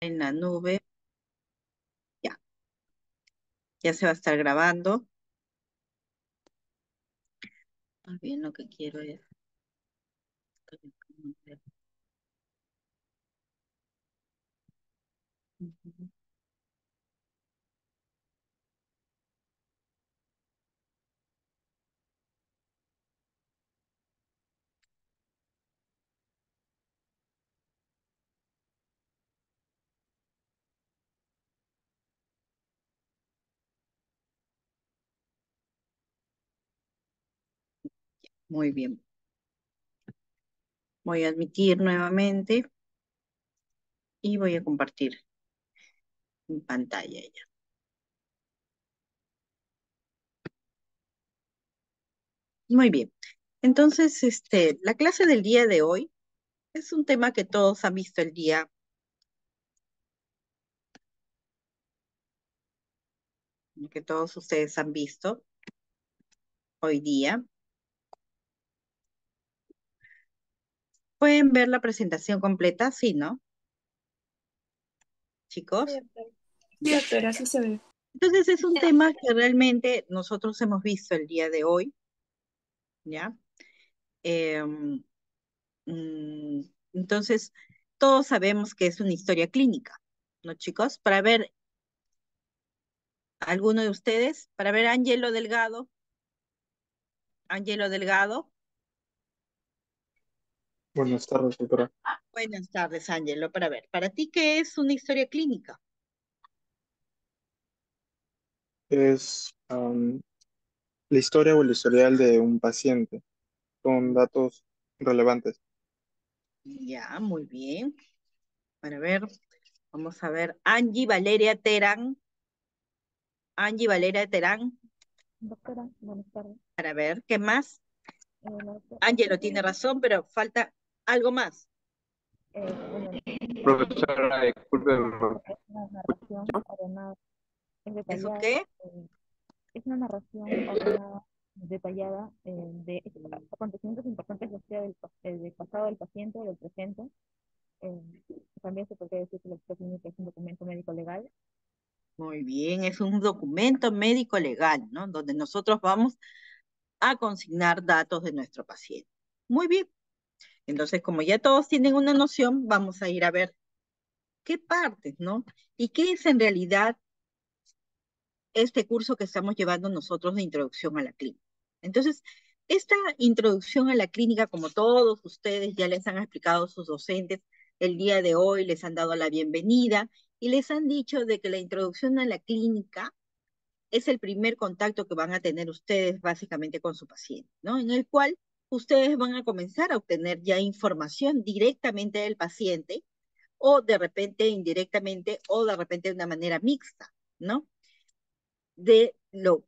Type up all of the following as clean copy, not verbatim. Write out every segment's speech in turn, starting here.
En la nube. Ya, ya se va a estar grabando. Más bien lo que quiero es... Muy bien. Voy a admitir nuevamente y voy a compartir mi pantalla ya. Muy bien. Entonces, la clase del día de hoy es un tema que todos han visto el día, que todos ustedes han visto hoy día. ¿Pueden ver la presentación completa? Sí, ¿no? Sí, Chicos. doctora. Sí, Ya. doctora, sí se ve. Entonces es un tema que realmente nosotros hemos visto el día de hoy, ¿ya? Em, Mm, entonces, todos sabemos que es una historia clínica, ¿no, chicos? Para ver alguno de ustedes, para ver Ángelo Delgado. Buenas tardes, doctora. Buenas tardes, Ángelo, para ver, para ti, ¿qué es una historia clínica? Es la historia o el historial de un paciente con datos relevantes. Ya, muy bien. Para ver, vamos a ver, Angie Valeria Terán. Angie Valeria Terán, Doctora, buenas tardes. para ver, ¿qué más? La Ángelo historia tiene razón, pero falta algo más. bueno, Profesora, disculpe. es una narración ordenada, es ¿Eso detallada, qué? es una narración ordenada, detallada de acontecimientos importantes, ya sea del pasado del paciente o del presente. Eh, También se puede decir que la historia clínica es un documento médico legal. Muy bien, es un documento médico legal, ¿no? Donde nosotros vamos a consignar datos de nuestro paciente. Muy bien. Entonces, como ya todos tienen una noción, vamos a ir a ver qué partes, ¿no? Y qué es en realidad este curso que estamos llevando nosotros de introducción a la clínica. Entonces, esta introducción a la clínica, como todos ustedes ya les han explicado sus docentes, el día de hoy les han dado la bienvenida y les han dicho de que la introducción a la clínica es el primer contacto que van a tener ustedes básicamente con su paciente, ¿no? En el cual ustedes van a comenzar a obtener ya información directamente del paciente o de repente indirectamente o de repente de una manera mixta, ¿no?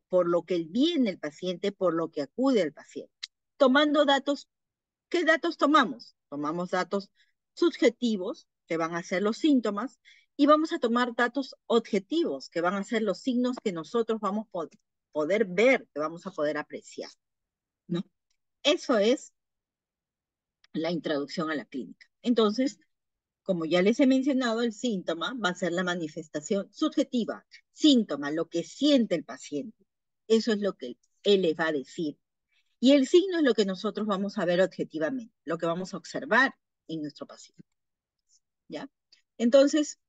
Por lo que viene el paciente, por lo que acude el paciente. Tomando datos, ¿qué datos tomamos? Tomamos datos subjetivos, que van a ser los síntomas, y vamos a tomar datos objetivos, que van a ser los signos que nosotros vamos a poder ver, que vamos a poder apreciar, ¿no? Eso es la introducción a la clínica. Entonces, como ya les he mencionado, el síntoma va a ser la manifestación subjetiva. Síntoma, lo que siente el paciente. Eso es lo que él le va a decir. Y el signo es lo que nosotros vamos a ver objetivamente, lo que vamos a observar en nuestro paciente. ¿Ya? Entonces,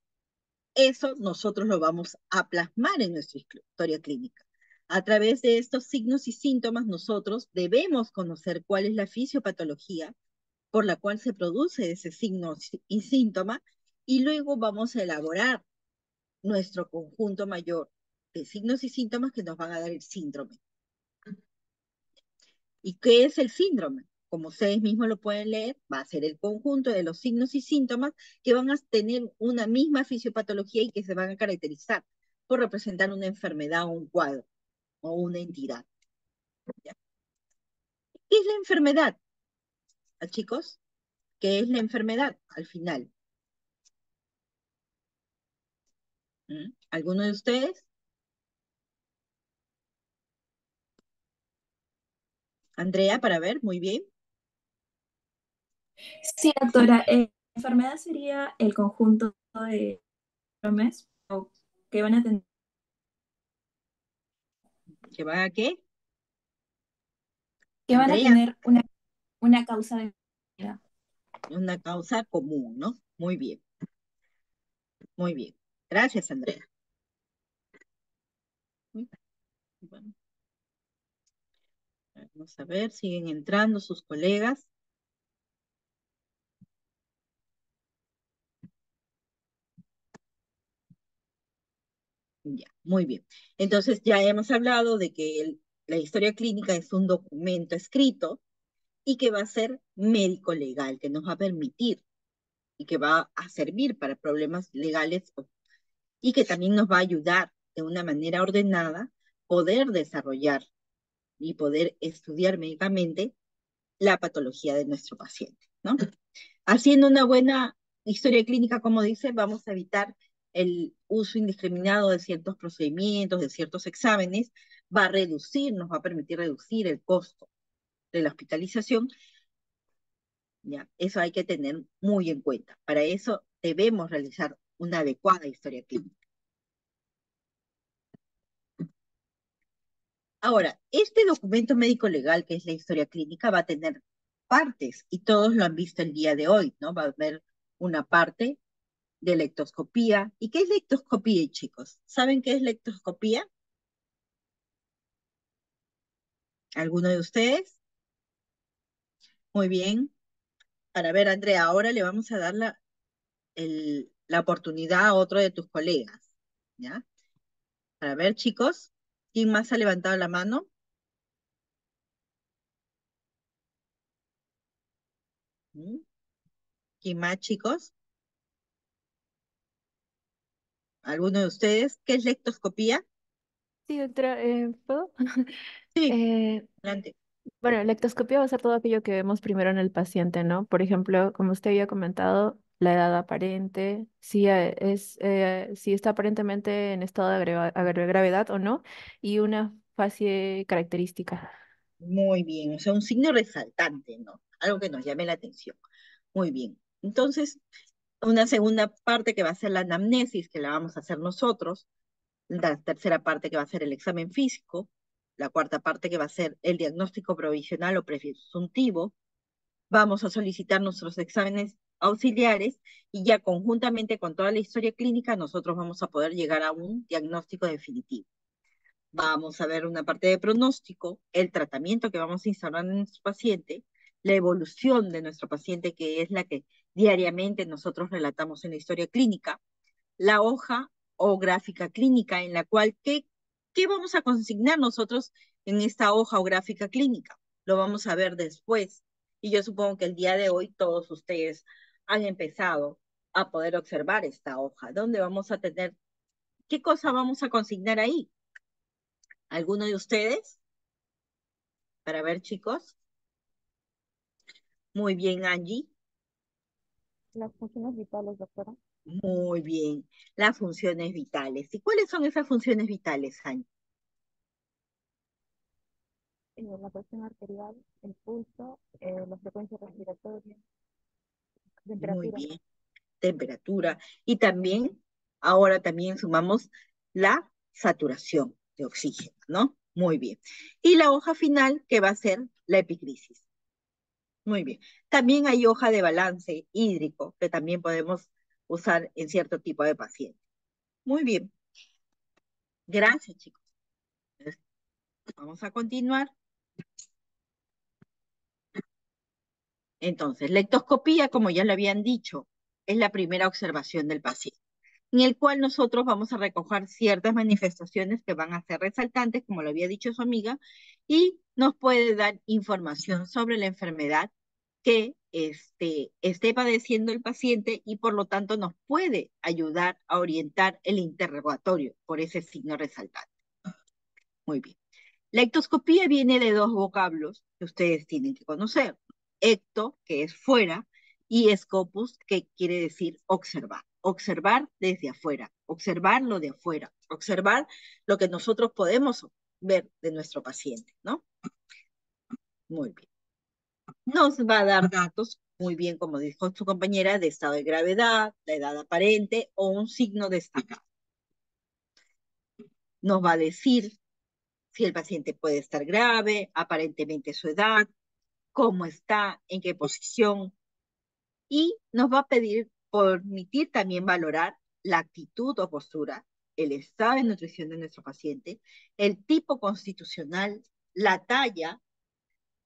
eso nosotros lo vamos a plasmar en nuestra historia clínica. A través de estos signos y síntomas, nosotros debemos conocer cuál es la fisiopatología por la cual se produce ese signo y síntoma, y luego vamos a elaborar nuestro conjunto mayor de signos y síntomas que nos van a dar el síndrome. ¿Y qué es el síndrome? Como ustedes mismos lo pueden leer, va a ser el conjunto de los signos y síntomas que van a tener una misma fisiopatología y que se van a caracterizar por representar una enfermedad o un cuadro o una entidad. ¿Ya? ¿Qué es la enfermedad, chicos? ¿Qué es la enfermedad al final? ¿Alguno de ustedes? Andrea, para ver, muy bien. Sí, doctora. Enfermedad sería el conjunto de mes, o que van a tener ¿Que va a qué? que van a Andrea, tener una causa de vida. una causa común, ¿no? Muy bien, muy bien. Gracias, Andrea. Bueno, vamos a ver, siguen entrando sus colegas. Ya, muy bien. Entonces ya hemos hablado de que la historia clínica es un documento escrito y que va a ser médico legal, que nos va a permitir y que va a servir para problemas legales y que también nos va a ayudar de una manera ordenada poder desarrollar y poder estudiar médicamente la patología de nuestro paciente, ¿no? Haciendo una buena historia clínica, como dice, vamos a evitar el uso indiscriminado de ciertos procedimientos, de ciertos exámenes, va a reducir, nos va a permitir reducir el costo de la hospitalización. ¿Ya? Eso hay que tener muy en cuenta. Para eso debemos realizar una adecuada historia clínica. Ahora, este documento médico legal, que es la historia clínica, va a tener partes, y todos lo han visto el día de hoy, ¿no? Va a haber una parte de lectoscopía. ¿Y qué es lectoscopía, chicos? ¿Saben qué es lectoscopía? ¿Alguno de ustedes? Muy bien. Para ver, Andrea, ahora le vamos a dar la oportunidad a otro de tus colegas, ¿ya? Para ver, chicos, ¿quién más ha levantado la mano? ¿Mm? ¿Quién más, chicos? ¿Alguno de ustedes? ¿Qué es lectoscopía? Sí, doctora, ¿puedo? Sí, Eh, adelante. bueno, la ectoscopia va a ser todo aquello que vemos primero en el paciente, ¿no? Por ejemplo, como usted había comentado, la edad aparente, si está aparentemente en estado de gravedad o no, y una fase característica. Muy bien, o sea, un signo resaltante, ¿no? Algo que nos llame la atención. Muy bien. Entonces, una segunda parte que va a ser la anamnesis, que la vamos a hacer nosotros, la tercera parte que va a ser el examen físico, la cuarta parte que va a ser el diagnóstico provisional o presuntivo. Vamos a solicitar nuestros exámenes auxiliares y ya conjuntamente con toda la historia clínica nosotros vamos a poder llegar a un diagnóstico definitivo. Vamos a ver una parte de pronóstico, el tratamiento que vamos a instaurar en nuestro paciente, la evolución de nuestro paciente, que es la que diariamente nosotros relatamos en la historia clínica, la hoja o gráfica clínica en la cual, ¿qué vamos a consignar nosotros en esta hoja o gráfica clínica? Lo vamos a ver después. Y yo supongo que el día de hoy todos ustedes han empezado a poder observar esta hoja, donde vamos a tener, ¿qué cosa vamos a consignar ahí? ¿Alguno de ustedes? Para ver, chicos. Muy bien, Angie. Las funciones vitales, doctora. Muy bien. Las funciones vitales. ¿Y cuáles son esas funciones vitales, Angie? La presión arterial, el pulso, la frecuencia respiratoria, Muy temperatura. bien. Temperatura. Y también, ahora también sumamos la saturación de oxígeno, ¿no? Muy bien. Y la hoja final, que va a ser la epicrisis. Muy bien. También hay hoja de balance hídrico, que también podemos usar en cierto tipo de pacientes. Muy bien. Gracias, chicos. Vamos a continuar. Entonces, la ectoscopía, como ya le habían dicho, es la primera observación del paciente, en el cual nosotros vamos a recoger ciertas manifestaciones que van a ser resaltantes, como lo había dicho su amiga, y nos puede dar información sobre la enfermedad que esté padeciendo el paciente y por lo tanto nos puede ayudar a orientar el interrogatorio por ese signo resaltante. Muy bien. La ectoscopía viene de dos vocablos que ustedes tienen que conocer. Ecto, que es fuera, y scopus, que quiere decir observar. Observar desde afuera, observar lo de afuera, observar lo que nosotros podemos ver de nuestro paciente, ¿no? Muy bien. Nos va a dar datos muy bien, como dijo su compañera, de estado de gravedad, la edad aparente o un signo destacado. Nos va a decir si el paciente puede estar grave, aparentemente su edad, cómo está, en qué posición, y nos va a permitir también valorar la actitud o postura, el estado de nutrición de nuestro paciente, el tipo constitucional, la talla,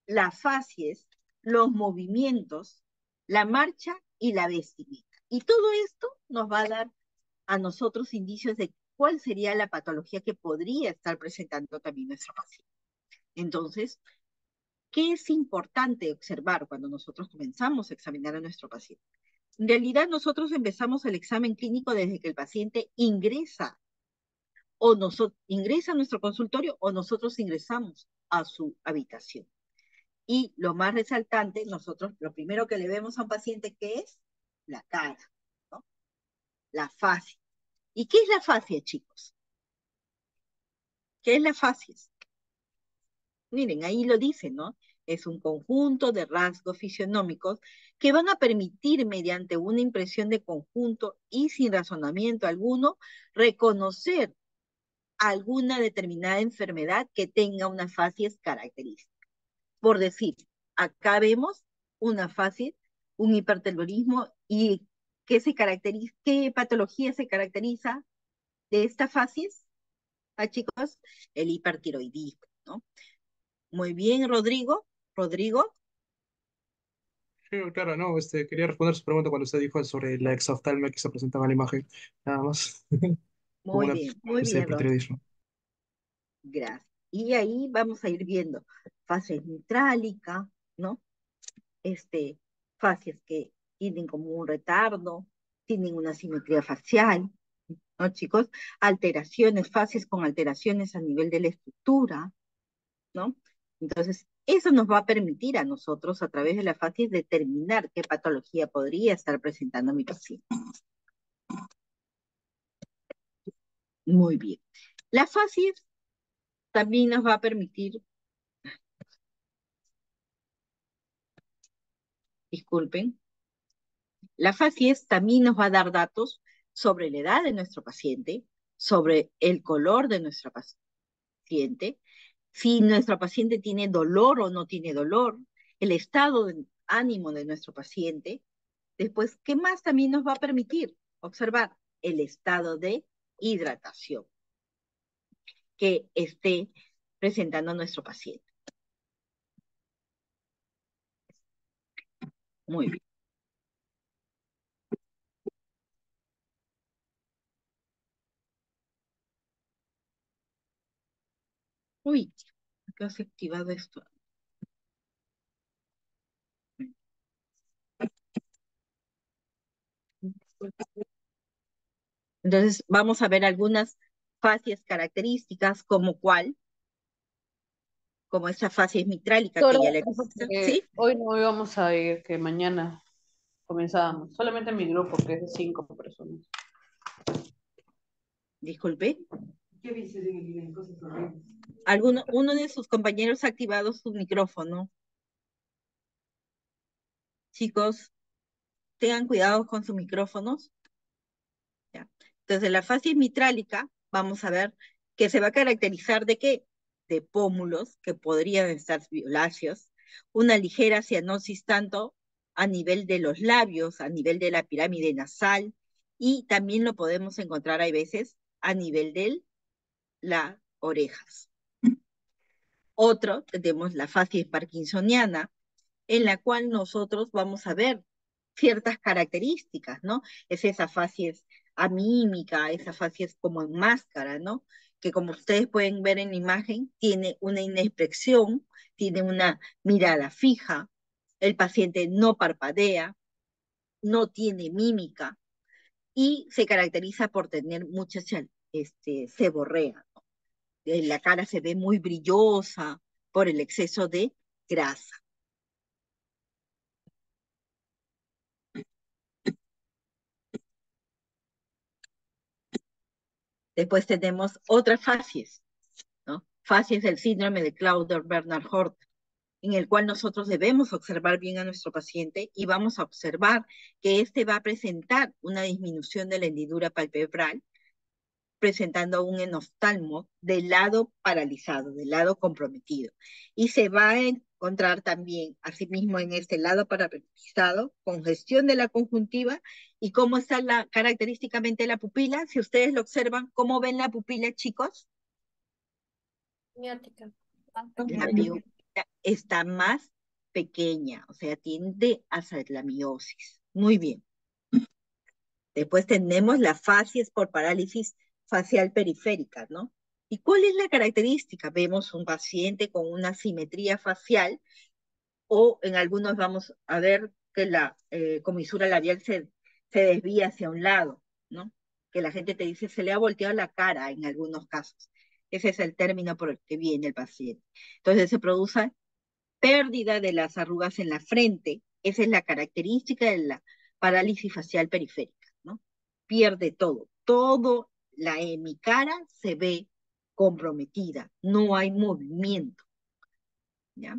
las facies, los movimientos, la marcha y la vestimenta. Y todo esto nos va a dar a nosotros indicios de cuál sería la patología que podría estar presentando también nuestro paciente. Entonces, ¿qué es importante observar cuando nosotros comenzamos a examinar a nuestro paciente? En realidad, nosotros empezamos el examen clínico desde que el paciente ingresa ingresa a nuestro consultorio o nosotros ingresamos a su habitación. Y lo más resaltante, nosotros lo primero que le vemos a un paciente, ¿qué es? La cara, ¿no? La fascia. ¿Y qué es la fascia, chicos? ¿Qué es la fascia? Miren, ahí lo dice, ¿no? Es un conjunto de rasgos fisionómicos que van a permitir, mediante una impresión de conjunto y sin razonamiento alguno, reconocer alguna determinada enfermedad que tenga unas facies características. Por decir, acá vemos una facies, un hipertelorismo, y ¿qué patología se caracteriza de esta facies? ¿Ah, chicos? El hipertiroidismo, ¿no? Muy bien, Rodrigo. Rodrigo, Sí, claro, no, quería responder su pregunta cuando usted dijo sobre la exoftalmia que se presentaba en la imagen, nada más, como una muy bien, Rodrigo. hipertiroidismo. Gracias. Y ahí vamos a ir viendo facies mitrálica, ¿no? Facies que tienen como un retardo, tienen una simetría facial, ¿no, chicos? Alteraciones, facies con alteraciones a nivel de la estructura, ¿no? Entonces, eso nos va a permitir a nosotros, a través de la facies, determinar qué patología podría estar presentando mi paciente. Muy bien. La facies también nos va a permitir, disculpen, la facies también nos va a dar datos sobre la edad de nuestro paciente, sobre el color de nuestro paciente, si nuestro paciente tiene dolor o no tiene dolor, el estado de ánimo de nuestro paciente. Después, ¿qué más también nos va a permitir observar? El estado de hidratación que esté presentando nuestro paciente. Muy bien. Uy, ¿qué has activado esto? Entonces, vamos a ver algunas facies características, como cuál, como esa facies mitrálica que Doctora, ya le he dijo visto. que ¿Sí? hoy no íbamos a ir, que mañana comenzábamos. Solamente mi grupo, que es de 5 personas. Disculpe. ¿Qué dices en cosas horribles? Uno de sus compañeros ha activado su micrófono. Chicos, tengan cuidado con sus micrófonos. ¿Ya? Entonces, la facies mitrálica, vamos a ver que se va a caracterizar de qué? De pómulos, que podrían estar violáceos, una ligera cianosis tanto a nivel de los labios, a nivel de la pirámide nasal, y también lo podemos encontrar, hay veces, a nivel de las orejas. Otro, tenemos la facies parkinsoniana, en la cual nosotros vamos a ver ciertas características, ¿no? Es esa facies amímica, esa facies como en máscara, ¿no? Que como ustedes pueden ver en la imagen, tiene una inexpresión, tiene una mirada fija, el paciente no parpadea, no tiene mímica y se caracteriza por tener mucha seborrea, ¿no? La cara se ve muy brillosa por el exceso de grasa. Después tenemos otras facies, ¿no? Facies del síndrome de Clauder-Bernard Horter, en el cual nosotros debemos observar bien a nuestro paciente y vamos a observar que éste va a presentar una disminución de la hendidura palpebral, presentando un enoftalmo del lado paralizado, del lado comprometido. Y se va a encontrar también, asimismo, en este lado paralizado, congestión de la conjuntiva. ¿Y cómo está característicamente la pupila? Si ustedes lo observan, ¿cómo ven la pupila, chicos? Miótica. La pupila está más pequeña, o sea, tiende hacia la miosis. Muy bien. Después tenemos las facies por parálisis facial periférica, ¿no? ¿Y cuál es la característica? Vemos un paciente con una simetría facial o en algunos vamos a ver que la comisura labial se desvía hacia un lado, ¿no? Que la gente te dice se le ha volteado la cara en algunos casos. Ese es el término por el que viene el paciente. Entonces se produce pérdida de las arrugas en la frente. Esa es la característica de la parálisis facial periférica, ¿no? Pierde todo. Todo en mi cara se ve comprometida. No hay movimiento, ¿ya?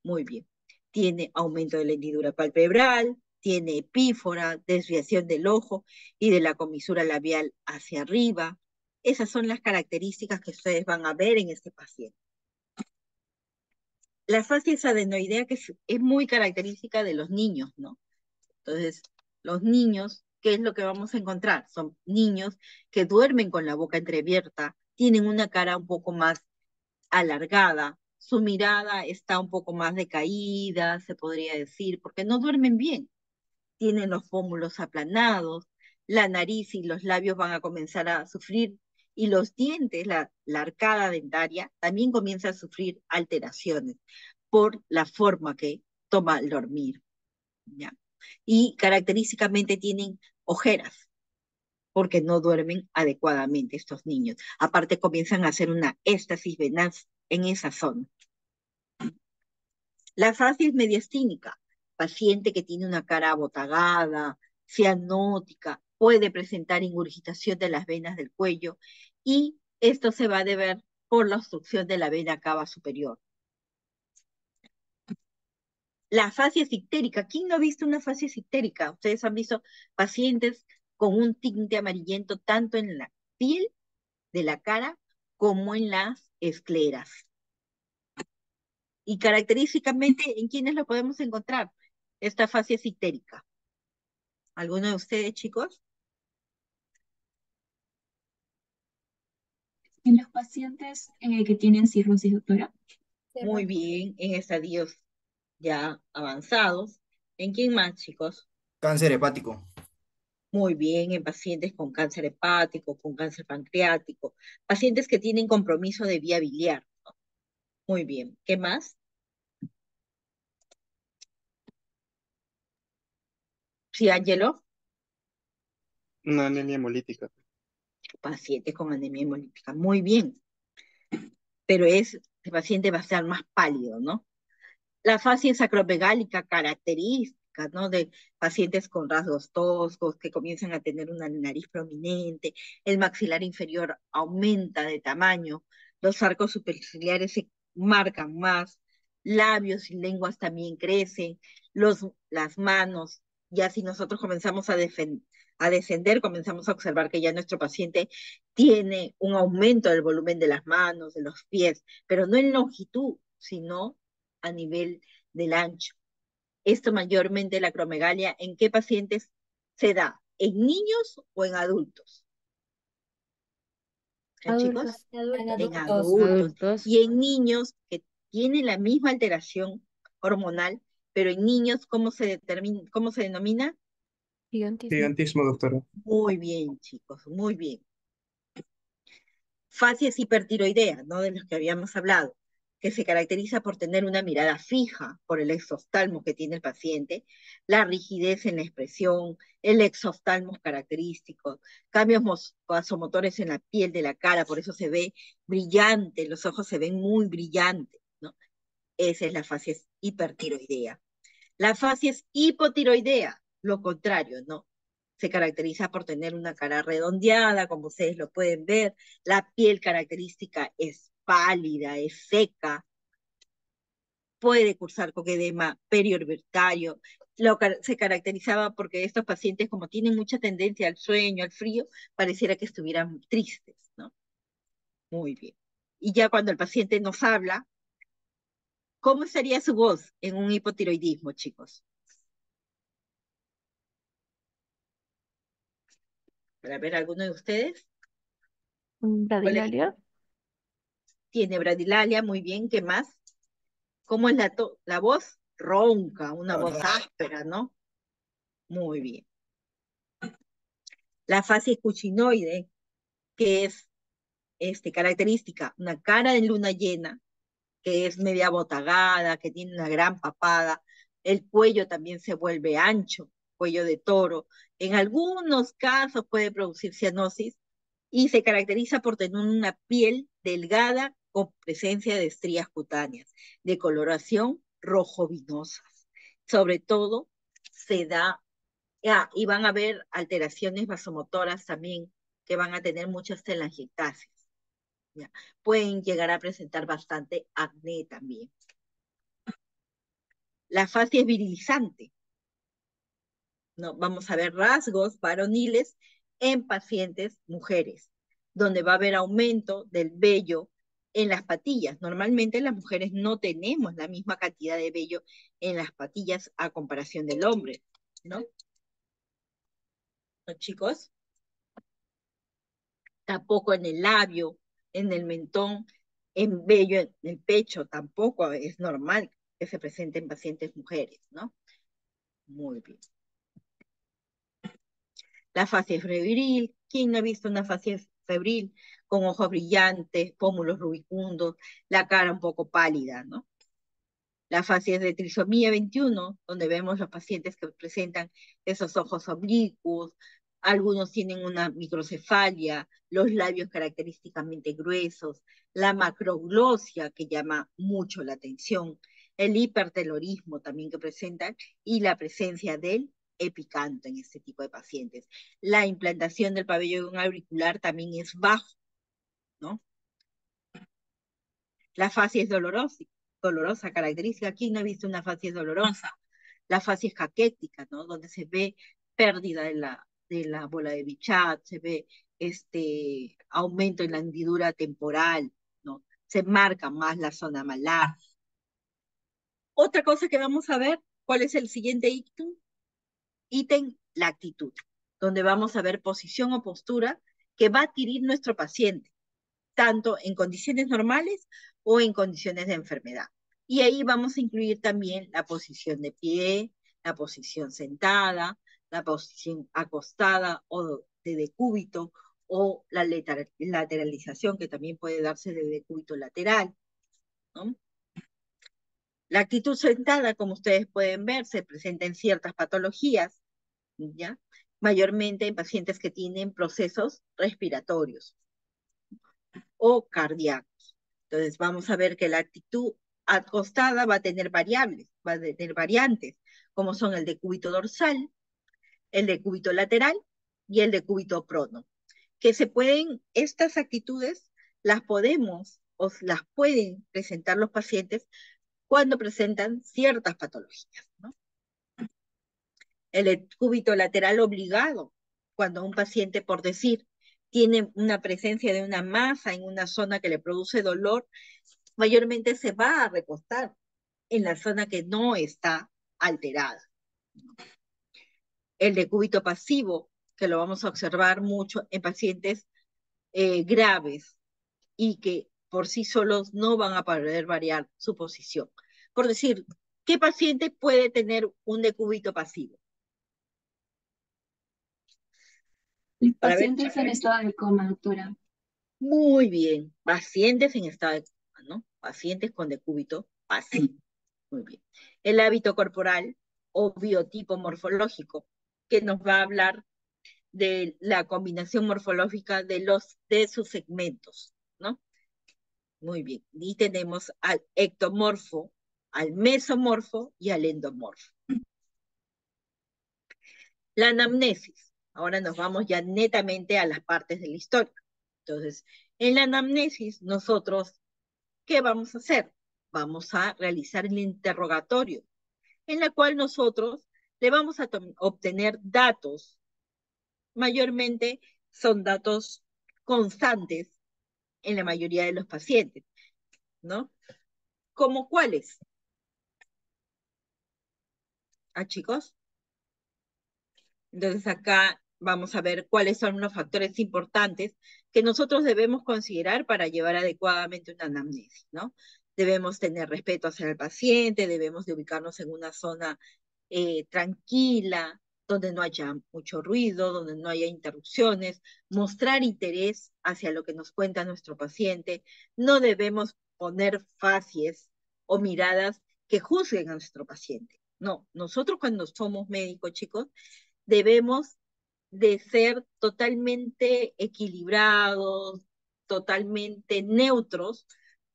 Muy bien. Tiene aumento de la hendidura palpebral, tiene epífora, desviación del ojo y de la comisura labial hacia arriba. Esas son las características que ustedes van a ver en este paciente. La facies adenoidea que es muy característica de los niños, ¿no? Entonces, los niños, ¿qué es lo que vamos a encontrar? Son niños que duermen con la boca entreabierta, tienen una cara un poco más alargada, su mirada está un poco más decaída, se podría decir, porque no duermen bien. Tienen los pómulos aplanados, la nariz y los labios van a comenzar a sufrir, y los dientes, la arcada dentaria, también comienza a sufrir alteraciones por la forma que toma el dormir, ¿ya? Y característicamente tienen ojeras, porque no duermen adecuadamente estos niños. Aparte comienzan a hacer una éstasis venaz en esa zona. La facies mediastínica, paciente que tiene una cara abotagada, cianótica, puede presentar ingurgitación de las venas del cuello y esto se va a deber por la obstrucción de la vena cava superior. La facies ictérica, ¿quién no ha visto una facies ictérica? Ustedes han visto pacientes con un tinte amarillento tanto en la piel de la cara como en las escleras. Y característicamente, ¿en quiénes lo podemos encontrar? Esta facies ictérica. ¿Alguno de ustedes, chicos? En los pacientes que tienen cirrosis, doctora. Muy bien, en estadios ya avanzados. ¿En quién más, chicos? Cáncer hepático. Muy bien, en pacientes con cáncer hepático, con cáncer pancreático, pacientes que tienen compromiso de vía biliar. Muy bien, ¿qué más? Sí, Ángelo, Una anemia hemolítica. pacientes con anemia hemolítica. Muy bien, pero el paciente va a estar más pálido, ¿no? La facies acromegálica característica, ¿no? De pacientes con rasgos toscos que comienzan a tener una nariz prominente, el maxilar inferior aumenta de tamaño, los arcos superciliares se marcan más, labios y lenguas también crecen, las manos, ya si nosotros comenzamos a descender, comenzamos a observar que ya nuestro paciente tiene un aumento del volumen de las manos, de los pies, pero no en longitud, sino a nivel del ancho. Esto mayormente la acromegalia, ¿en qué pacientes se da? ¿En niños o en adultos? ¿Eh, chicos? En adultos. Adultos. Y en niños que tienen la misma alteración hormonal, pero en niños, ¿cómo se determina, cómo se denomina? Gigantismo. Gigantismo, doctora. Muy bien, chicos, muy bien. Facies hipertiroidea, ¿no? De los que habíamos hablado, que se caracteriza por tener una mirada fija por el exoftalmo que tiene el paciente, la rigidez en la expresión, el exoftalmo característico, cambios vasomotores en la piel de la cara, por eso se ve brillante, los ojos se ven muy brillantes, ¿no? Esa es la facies hipertiroidea. La facies hipotiroidea, lo contrario, ¿no? Se caracteriza por tener una cara redondeada, como ustedes lo pueden ver. La piel característica es pálida, es seca. puede cursar con edema periorbitario. Se caracterizaba porque estos pacientes, como tienen mucha tendencia al sueño, al frío, pareciera que estuvieran tristes, ¿no? Muy bien. Y ya cuando el paciente nos habla, ¿cómo sería su voz en un hipotiroidismo, chicos? Para ver, ¿alguno de ustedes? ¿Cuál es? Bradilalia. Tiene bradilalia, muy bien. ¿Qué más? ¿Cómo es la voz? Ronca, una voz áspera, ¿no? Muy bien. La facies cuchinoide, que es característica, una cara de luna llena, que es media botagada, que tiene una gran papada. El cuello también se vuelve ancho, cuello de toro. En algunos casos puede producir cianosis y se caracteriza por tener una piel delgada con presencia de estrías cutáneas, de coloración rojo vinosa. Sobre todo se da, y van a haber alteraciones vasomotoras también, que van a tener muchas telangiectasias. ¿Ya? Pueden llegar a presentar bastante acné también. La fase es virilizante, ¿no? Vamos a ver rasgos varoniles en pacientes mujeres, donde va a haber aumento del vello en las patillas. Normalmente las mujeres no tenemos la misma cantidad de vello en las patillas a comparación del hombre, ¿no? ¿No, chicos? Tampoco en el labio, en el mentón, en vello en el pecho, tampoco es normal que se presente en pacientes mujeres, ¿no? Muy bien. La fase febril, ¿quién no ha visto una fase febril con ojos brillantes, pómulos rubicundos, la cara un poco pálida, ¿no? La fase de trisomía 21, donde vemos los pacientes que presentan esos ojos oblicuos, algunos tienen una microcefalia, los labios característicamente gruesos, la macroglosia que llama mucho la atención, el hipertelorismo también que presentan y la presencia del epicanto en este tipo de pacientes. La implantación del pabellón auricular también es bajo, ¿no? La fascia es dolorosa, característica. ¿Quién no ha visto una fascia dolorosa? La fascia es caquética, ¿no? Donde se ve pérdida de la bola de Bichat, se ve aumento en la hendidura temporal, ¿no? Se marca más la zona malar. Otra cosa que vamos a ver, ¿cuál es el siguiente ítem? Ítem, la actitud, donde vamos a ver posición o postura que va a adquirir nuestro paciente, tanto en condiciones normales o en condiciones de enfermedad. Y ahí vamos a incluir también la posición de pie, la posición sentada, la posición acostada o de decúbito, o la lateralización que también puede darse de decúbito lateral, ¿no? La actitud sentada, como ustedes pueden ver, se presenta en ciertas patologías, ¿ya? Mayormente en pacientes que tienen procesos respiratorios o cardíacos. Entonces vamos a ver que la actitud acostada va a tener variables, va a tener variantes, como son el decúbito dorsal, el decúbito lateral y el decúbito prono. Que estas actitudes las podemos o las pueden presentar los pacientes cuando presentan ciertas patologías, ¿no? El decúbito lateral obligado, cuando un paciente, por decir, tiene una presencia de una masa en una zona que le produce dolor, mayormente se va a recostar en la zona que no está alterada. El decúbito pasivo, que lo vamos a observar mucho en pacientes graves y que por sí solos no van a poder variar su posición. Por decir, ¿qué paciente puede tener un decúbito pasivo? Los Para ver, pacientes en estado de coma, doctora. muy bien, pacientes en estado de coma, ¿no? Pacientes con decúbito pasivo. Muy bien. El hábito corporal o biotipo morfológico, que nos va a hablar de la combinación morfológica de sus segmentos, ¿no? Muy bien. Y tenemos al ectomorfo, al mesomorfo y al endomorfo. La anamnesis. Ahora nos vamos ya netamente a las partes de la historia. Entonces, en la anamnesis, nosotros, ¿qué vamos a hacer? vamos a realizar el interrogatorio, en la cual nosotros le vamos a obtener datos, mayormente son datos constantes en la mayoría de los pacientes, ¿no? ¿Como cuáles? ¿Ah, chicos? Entonces acá vamos a ver cuáles son los factores importantes que nosotros debemos considerar para llevar adecuadamente una anamnesis, ¿no? Debemos tener respeto hacia el paciente, debemos de ubicarnos en una zona tranquila, donde no haya mucho ruido, donde no haya interrupciones, mostrar interés hacia lo que nos cuenta nuestro paciente. No debemos poner facies o miradas que juzguen a nuestro paciente. No, nosotros cuando somos médicos, chicos, debemos de ser totalmente equilibrados, totalmente neutros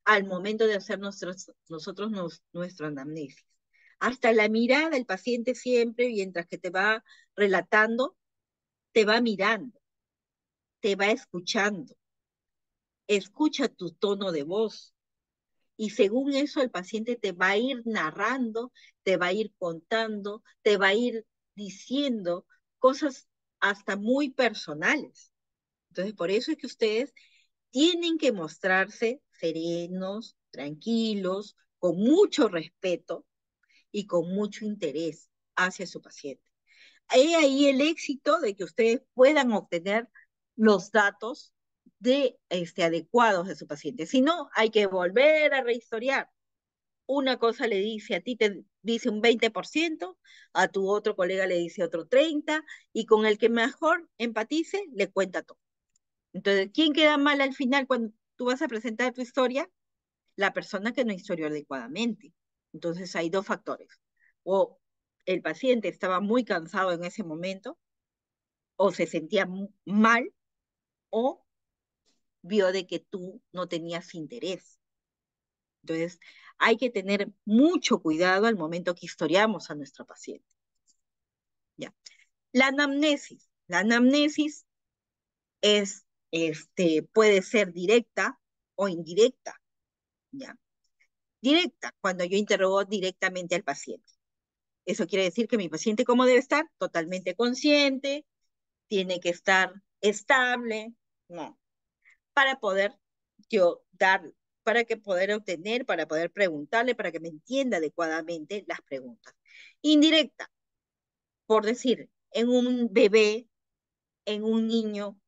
al momento de hacer nuestra anamnesis. Hasta la mirada del paciente siempre, mientras que te va relatando, te va mirando, te va escuchando, escucha tu tono de voz. Y según eso el paciente te va a ir narrando, te va a ir contando, te va a ir diciendo cosas hasta muy personales. Entonces, por eso es que ustedes tienen que mostrarse serenos, tranquilos, con mucho respeto y con mucho interés hacia su paciente. He ahí el éxito de que ustedes puedan obtener los datos adecuados de su paciente. Si no, hay que volver a rehistoriar. Una cosa le dice, a ti te dice un 20%, a tu otro colega le dice otro 30%, y con el que mejor empatice, le cuenta todo. Entonces, ¿quién queda mal al final cuando tú vas a presentar tu historia? La persona que no historió adecuadamente. Entonces, hay dos factores. O el paciente estaba muy cansado en ese momento, o se sentía mal, o vio de que tú no tenías interés. Entonces, hay que tener mucho cuidado al momento que historiamos a nuestro paciente. ¿Ya? La anamnesis. La anamnesis es, puede ser directa o indirecta. ¿Ya? Directa, cuando yo interrogo directamente al paciente. Eso quiere decir que mi paciente, ¿cómo debe estar? Totalmente consciente, tiene que estar estable, no, para poder yo dar, para que poder obtener, para poder preguntarle, para que me entienda adecuadamente las preguntas. Indirecta, por decir, en un bebé, en un niño,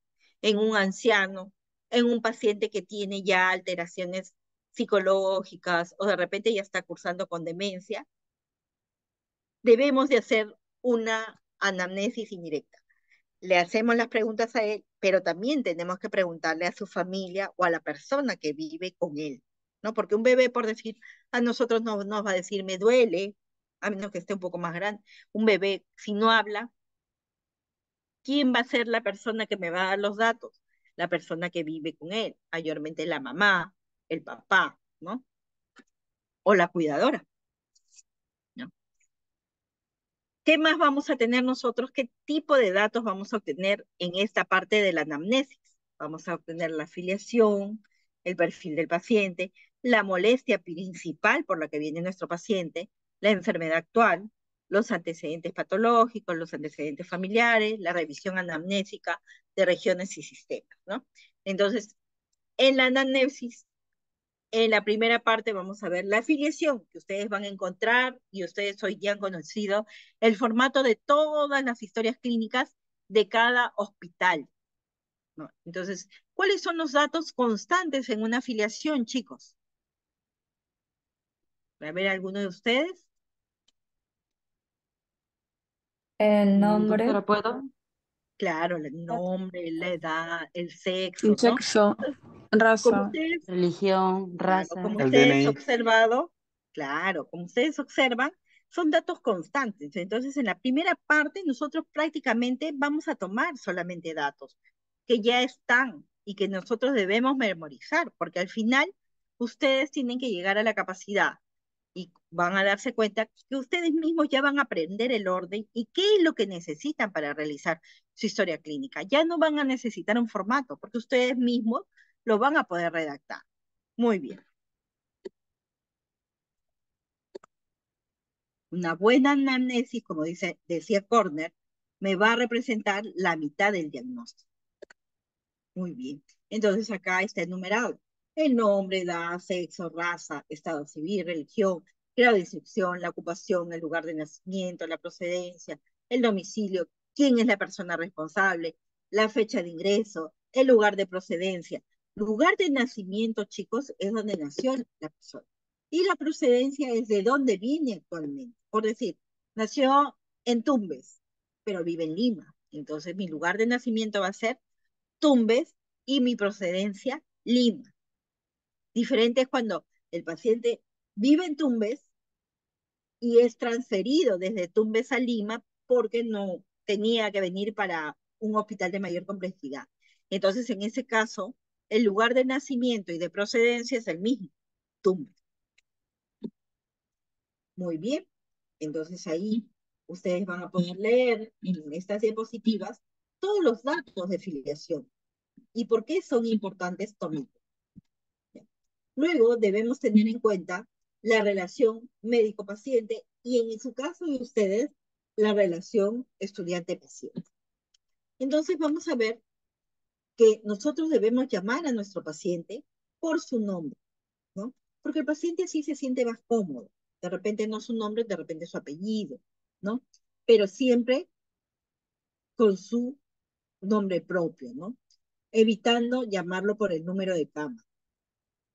en un anciano, en un paciente que tiene ya alteraciones psicológicas o de repente ya está cursando con demencia, debemos de hacer una anamnesis indirecta. Le hacemos las preguntas a él, pero también tenemos que preguntarle a su familia o a la persona que vive con él, ¿no? Porque un bebé, por decir, a nosotros no nos va a decir, me duele, a menos que esté un poco más grande. Un bebé, si no habla, ¿quién va a ser la persona que me va a dar los datos? La persona que vive con él, mayormente la mamá, el papá, ¿no? O la cuidadora, ¿no? ¿Qué más vamos a tener nosotros? ¿Qué tipo de datos vamos a obtener en esta parte de la anamnesis? Vamos a obtener la afiliación, el perfil del paciente, la molestia principal por la que viene nuestro paciente, la enfermedad actual, los antecedentes patológicos, los antecedentes familiares, la revisión anamnésica de regiones y sistemas, ¿no? Entonces, en la anamnesis en la primera parte vamos a ver la afiliación que ustedes van a encontrar y ustedes hoy ya han conocido el formato de todas las historias clínicas de cada hospital, ¿no? Entonces, ¿cuáles son los datos constantes en una afiliación, chicos? A ver, ¿alguno de ustedes? El nombre, Doctora, ¿puedo? Claro, el nombre, la edad, el el sexo, ¿no? sexo, Como raza. ustedes Religión, Claro, raza. como el ustedes DNI. observado, claro, como ustedes observan, son datos constantes. Entonces, en la primera parte, nosotros prácticamente vamos a tomar solamente datos que ya están y que nosotros debemos memorizar, porque al final ustedes tienen que llegar a la capacidad y van a darse cuenta que ustedes mismos ya van a aprender el orden y qué es lo que necesitan para realizar su historia clínica. Ya no van a necesitar un formato, porque ustedes mismos lo van a poder redactar. Muy bien. Una buena anamnesis, como decía Corner, me va a representar la mitad del diagnóstico. Muy bien. Entonces acá está enumerado el nombre, edad, sexo, raza, estado civil, religión, grado de instrucción, la ocupación, el lugar de nacimiento, la procedencia, el domicilio, quién es la persona responsable, la fecha de ingreso, el lugar de procedencia. Lugar de nacimiento, chicos, es donde nació la persona. Y la procedencia es de dónde viene actualmente. Por decir, nació en Tumbes, pero vive en Lima. Entonces mi lugar de nacimiento va a ser Tumbes y mi procedencia, Lima. Diferente es cuando el paciente vive en Tumbes y es transferido desde Tumbes a Lima porque no tenía que venir para un hospital de mayor complejidad. Entonces, en ese caso, el lugar de nacimiento y de procedencia es el mismo, Tumbes. Muy bien. Entonces ahí ustedes van a poder leer en estas diapositivas todos los datos de filiación. ¿Y por qué son importantes? Tomen. Luego debemos tener en cuenta la relación médico-paciente y en su caso de ustedes, la relación estudiante-paciente. Entonces vamos a ver que nosotros debemos llamar a nuestro paciente por su nombre, ¿no? Porque el paciente así se siente más cómodo. De repente no su nombre, de repente su apellido, ¿no? Pero siempre con su nombre propio, ¿no? Evitando llamarlo por el número de cama,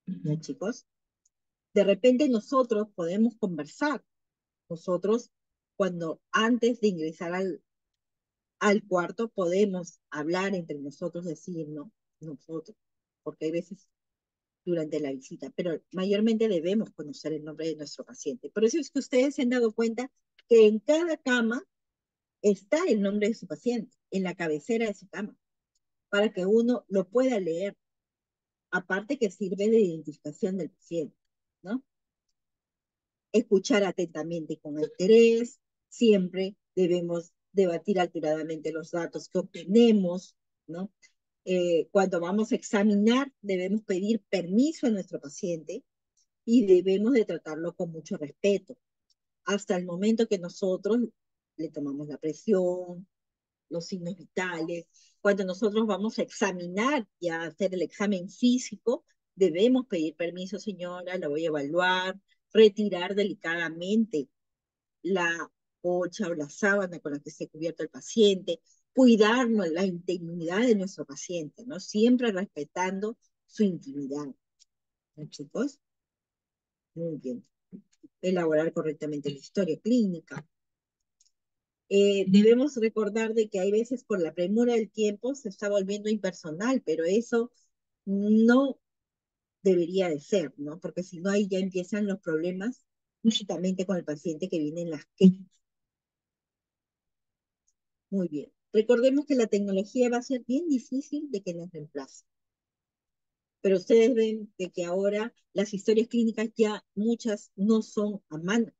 ¿no, chicos? De repente nosotros podemos conversar. Nosotros, cuando antes de ingresar al cuarto, podemos hablar entre nosotros, decir, ¿no? Nosotros, porque hay veces durante la visita, pero mayormente debemos conocer el nombre de nuestro paciente. Por eso es que ustedes se han dado cuenta que en cada cama está el nombre de su paciente, en la cabecera de su cama, para que uno lo pueda leer, aparte que sirve de identificación del paciente, ¿no? Escuchar atentamente con interés, siempre debemos debatir alteradamente los datos que obtenemos, ¿no? Cuando vamos a examinar, debemos pedir permiso a nuestro paciente y debemos de tratarlo con mucho respeto, hasta el momento que nosotros le tomamos la presión, los signos vitales. Cuando nosotros vamos a examinar y a hacer el examen físico, debemos pedir permiso, señora, la voy a evaluar, retirar delicadamente la pocha o la sábana con la que esté cubierto el paciente, cuidarnos la intimidad de nuestro paciente, ¿no? Siempre respetando su intimidad. ¿No, chicos? Muy bien. Elaborar correctamente la historia clínica. Debemos recordar de que hay veces por la premura del tiempo se está volviendo impersonal, pero eso no debería de ser, ¿no? Porque si no, ahí ya empiezan los problemas únicamente con el paciente que viene en las quejas. Muy bien. Recordemos que la tecnología va a ser bien difícil de que nos reemplace. Pero ustedes ven de que ahora las historias clínicas ya muchas no son a mano.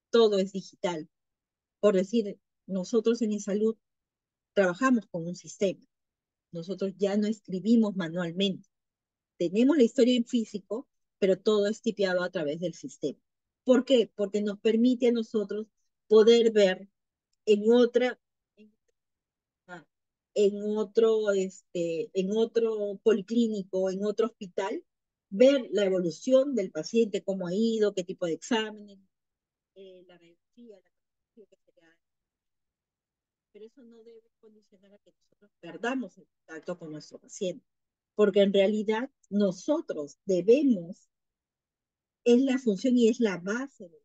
Todo es digital. Por decir, nosotros en salud trabajamos con un sistema. Nosotros ya no escribimos manualmente. Tenemos la historia en físico, pero todo es tipeado a través del sistema. ¿Por qué? Porque nos permite a nosotros poder ver en otra, en otro policlínico, en otro hospital, ver la evolución del paciente, cómo ha ido, qué tipo de exámenes, la radiografía, la tomografía que se le ha. Pero eso no debe condicionar a que nosotros perdamos el contacto con nuestro paciente, porque en realidad nosotros debemos, es la función y es la base de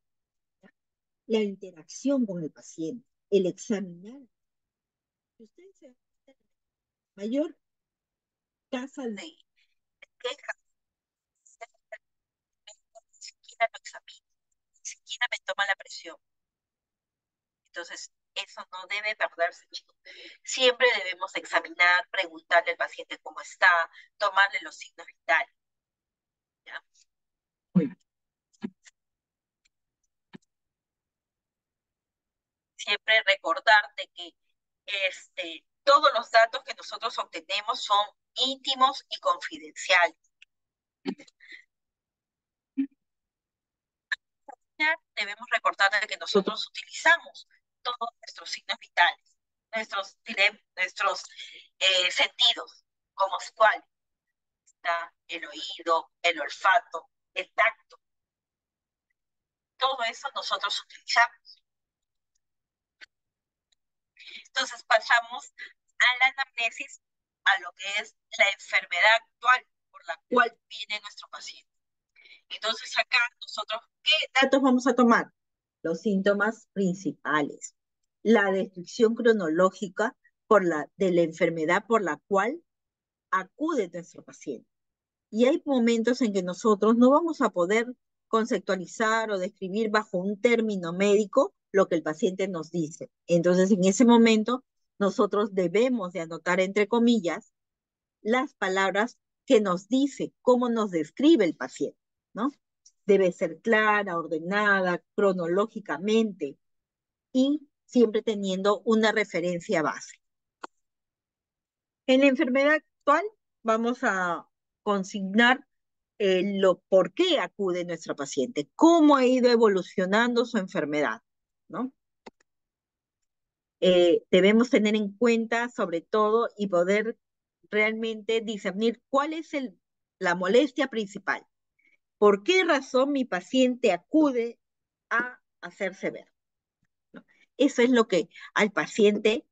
la interacción con el paciente, el examinar. Si ustedes se dan cuenta, la mayor tasa de quejas, ni siquiera lo examina, ni siquiera me toma la presión. Entonces, eso no debe perderse, chicos. Siempre debemos examinar, preguntarle al paciente cómo está, tomarle los signos vitales. ¿Ya? Siempre recordarte que todos los datos que nosotros obtenemos son íntimos y confidenciales. terminar, debemos recordar de que nosotros utilizamos todos nuestros signos vitales, nuestros sentidos, como cuál está el oído, el olfato, el tacto. Todo eso nosotros utilizamos. Entonces pasamos a la anamnesis, a lo que es la enfermedad actual por la cual viene nuestro paciente. Entonces acá nosotros, ¿qué datos vamos a tomar? Los síntomas principales, la descripción cronológica de la enfermedad por la cual acude nuestro paciente. Y hay momentos en que nosotros no vamos a poder conceptualizar o describir bajo un término médico lo que el paciente nos dice. Entonces, en ese momento, nosotros debemos de anotar entre comillas las palabras que nos dice, cómo nos describe el paciente, ¿no? Debe ser clara, ordenada, cronológicamente y siempre teniendo una referencia base. En la enfermedad actual vamos a consignar por qué acude nuestro paciente, cómo ha ido evolucionando su enfermedad, ¿no? Debemos tener en cuenta sobre todo y poder realmente discernir cuál es la molestia principal. ¿Por qué razón mi paciente acude a hacerse ver? ¿No? Eso es lo que al paciente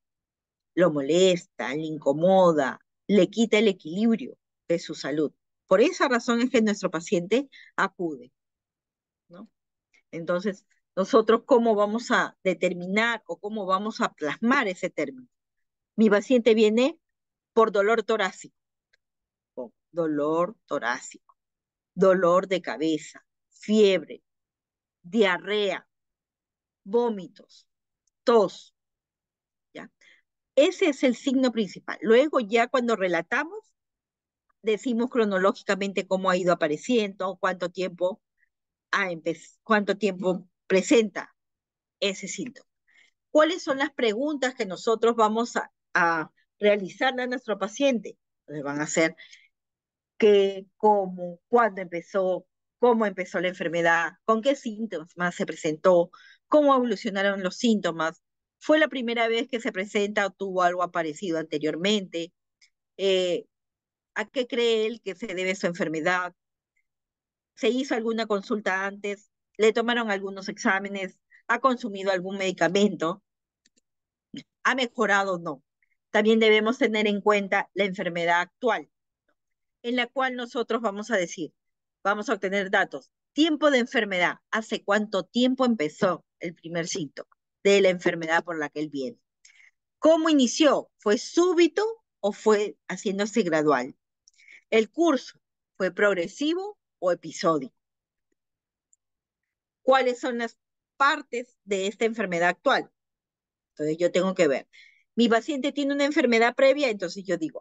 lo molesta, le incomoda, le quita el equilibrio de su salud. Por esa razón es que nuestro paciente acude, ¿no? Entonces, nosotros cómo vamos a determinar o cómo vamos a plasmar ese término. Mi paciente viene por dolor torácico, dolor de cabeza, fiebre, diarrea, vómitos, tos, ¿ya? Ese es el signo principal. Luego ya cuando relatamos, decimos cronológicamente cómo ha ido apareciendo, cuánto tiempo presenta ese síntoma. ¿Cuáles son las preguntas que nosotros vamos a realizarle a nuestro paciente? Le van a hacer qué, cómo, cuándo empezó, cómo empezó la enfermedad, con qué síntomas se presentó, cómo evolucionaron los síntomas, fue la primera vez que se presenta o tuvo algo parecido anteriormente, eh, a qué cree él que se debe su enfermedad, se hizo alguna consulta antes, le tomaron algunos exámenes, ha consumido algún medicamento, ha mejorado o no. También debemos tener en cuenta la enfermedad actual, en la cual nosotros vamos a decir, vamos a obtener datos. Tiempo de enfermedad, ¿hace cuánto tiempo empezó el primer síntoma de la enfermedad por la que él viene? ¿Cómo inició? ¿Fue súbito o fue haciéndose gradual? ¿El curso fue progresivo o episódico? ¿Cuáles son las partes de esta enfermedad actual? Entonces yo tengo que ver. Mi paciente tiene una enfermedad previa, entonces yo digo,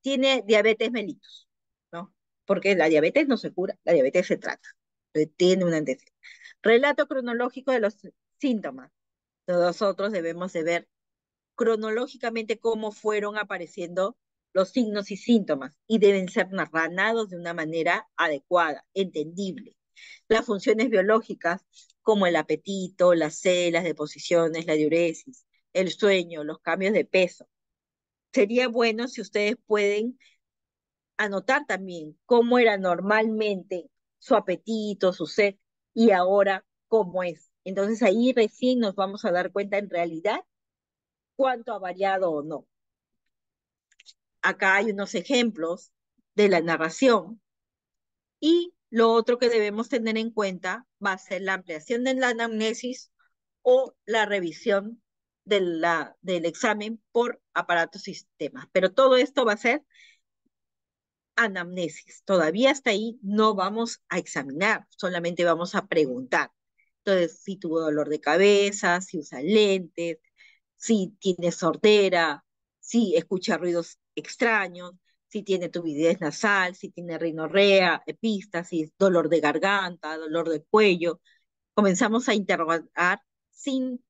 tiene diabetes mellitus, ¿no? Porque la diabetes no se cura, la diabetes se trata. Entonces tiene un antecedente. Relato cronológico de los síntomas. Nosotros debemos de ver cronológicamente cómo fueron apareciendo los signos y síntomas y deben ser narrados de una manera adecuada, entendible. Las funciones biológicas como el apetito, las sed, las deposiciones, la diuresis, el sueño, los cambios de peso. Sería bueno si ustedes pueden anotar también cómo era normalmente su apetito, su sed y ahora cómo es. Entonces ahí recién nos vamos a dar cuenta en realidad cuánto ha variado o no. Acá hay unos ejemplos de la narración y lo otro que debemos tener en cuenta va a ser la ampliación de la anamnesis o la revisión del examen por aparatos y sistemas. Pero todo esto va a ser anamnesis. Todavía hasta ahí no vamos a examinar, solamente vamos a preguntar. Entonces, si tuvo dolor de cabeza, si usa lentes, si tiene sordera, si escucha ruidos extraños, si tiene turbidez nasal, si tiene rinorrea, epístasis, dolor de garganta, dolor de cuello. Comenzamos a interrogar sin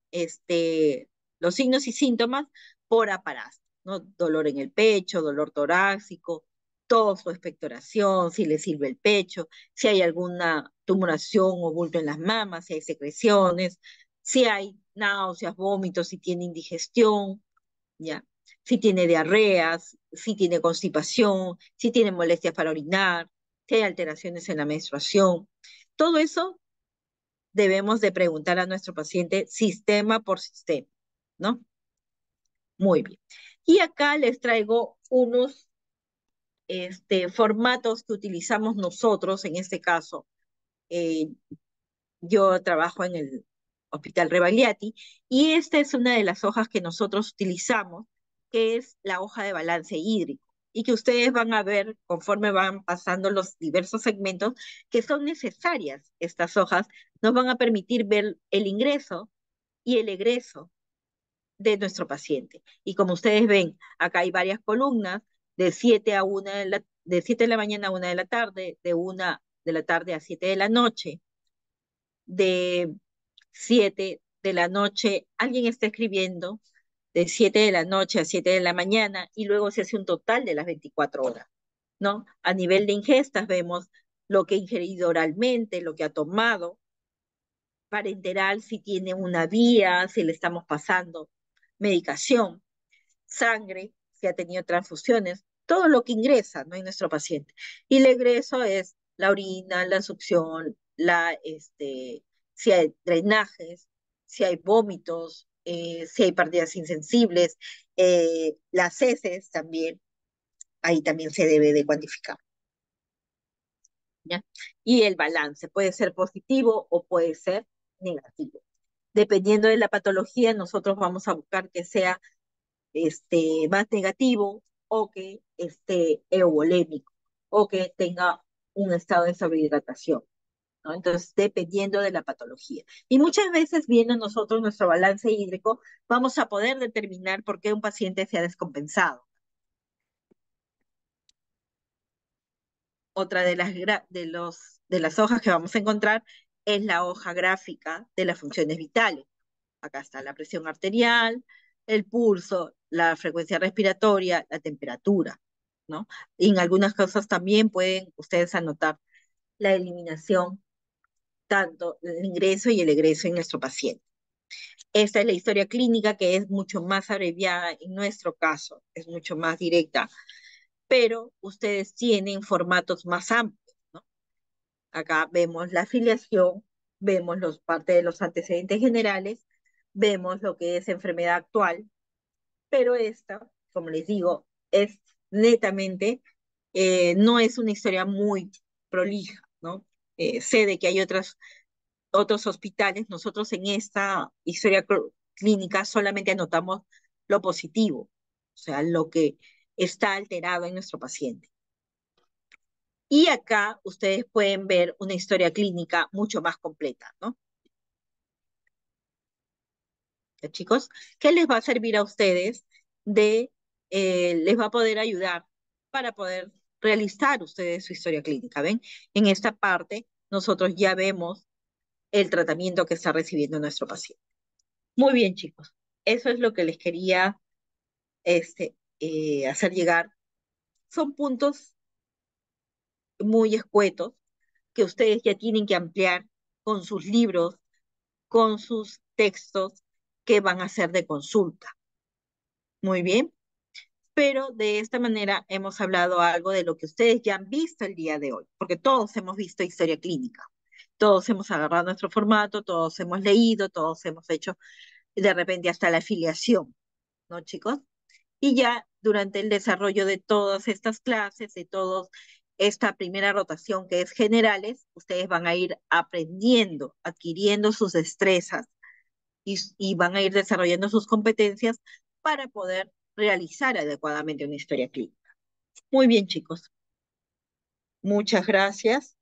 los signos y síntomas por aparato, ¿no? Dolor en el pecho, dolor torácico, toda su expectoración, si le sirve el pecho, si hay alguna tumoración o bulto en las mamas, si hay secreciones, si hay náuseas, vómitos, si tiene indigestión, ¿ya? Si tiene diarreas, si tiene constipación, si tiene molestias para orinar, si hay alteraciones en la menstruación. Todo eso debemos de preguntar a nuestro paciente sistema por sistema, ¿no? Muy bien. Y acá les traigo unos formatos que utilizamos nosotros, en este caso, eh, yo trabajo en el Hospital Rebagliati, y esta es una de las hojas que nosotros utilizamos, que es la hoja de balance hídrico, y que ustedes van a ver conforme van pasando los diversos segmentos que son necesarias. Estas hojas nos van a permitir ver el ingreso y el egreso de nuestro paciente. Y como ustedes ven, acá hay varias columnas de 7 a 1 de 7 de la mañana a 1 de la tarde, de 1 de la tarde a 7 de la noche, de 7 de la noche, alguien está escribiendo de 7 de la noche a 7 de la mañana, y luego se hace un total de las 24 horas, ¿no? A nivel de ingestas vemos lo que ha ingerido oralmente, lo que ha tomado, parenteral, si tiene una vía, si le estamos pasando medicación, sangre, si ha tenido transfusiones, todo lo que ingresa, ¿no?, en nuestro paciente. Y el egreso es la orina, la succión, si hay drenajes, si hay vómitos, si hay pérdidas insensibles, las heces también, ahí también se debe de cuantificar, ¿ya? Y el balance puede ser positivo o puede ser negativo. Dependiendo de la patología, nosotros vamos a buscar que sea más negativo, o que esté euvolémico, o que tenga un estado de sobrehidratación, ¿no? Entonces, dependiendo de la patología. Y muchas veces, viendo nosotros nuestro balance hídrico, vamos a poder determinar por qué un paciente se ha descompensado. Otra de las hojas que vamos a encontrar es la hoja gráfica de las funciones vitales. Acá está la presión arterial, el pulso, la frecuencia respiratoria, la temperatura, ¿no? Y en algunas cosas también pueden ustedes anotar la eliminación, tanto el ingreso y el egreso en nuestro paciente. Esta es la historia clínica, que es mucho más abreviada en nuestro caso, es mucho más directa, pero ustedes tienen formatos más amplios, ¿no? Acá vemos la afiliación, vemos parte de los antecedentes generales, vemos lo que es enfermedad actual, pero esta, como les digo, es netamente, no es una historia muy prolija, ¿no? Sé de que hay otros hospitales, nosotros en esta historia clínica solamente anotamos lo positivo, o sea, lo que está alterado en nuestro paciente. Y acá ustedes pueden ver una historia clínica mucho más completa, ¿no? ¿Ya, chicos? ¿Qué les va a servir a ustedes? Les va a poder ayudar para poder realizar ustedes su historia clínica, ¿ven? En esta parte nosotros ya vemos el tratamiento que está recibiendo nuestro paciente. Muy bien, chicos. Eso es lo que les quería hacer llegar. Son puntos muy escuetos que ustedes ya tienen que ampliar con sus libros, con sus textos que van a ser de consulta. Muy bien. Pero de esta manera hemos hablado algo de lo que ustedes ya han visto el día de hoy, porque todos hemos visto historia clínica, todos hemos agarrado nuestro formato, todos hemos leído, todos hemos hecho de repente hasta la afiliación, ¿no, chicos? Y ya durante el desarrollo de todas estas clases, de toda esta primera rotación que es generales, ustedes van a ir aprendiendo, adquiriendo sus destrezas, y van a ir desarrollando sus competencias para poder realizar adecuadamente una historia clínica. Muy bien, chicos. Muchas gracias.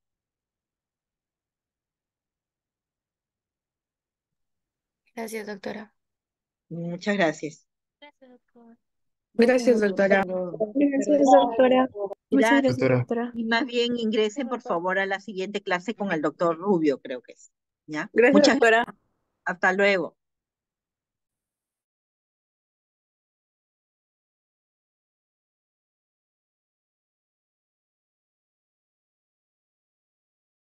Gracias, doctora. Muchas gracias. Gracias, doctor. Gracias, doctora. Gracias, doctora. Muchas Gracias. gracias, Doctora. doctora. Y más bien ingresen, por favor, a la siguiente clase con el doctor Rubio, creo que es. ¿Ya? Gracias, Muchas doctora. gracias. Hasta luego.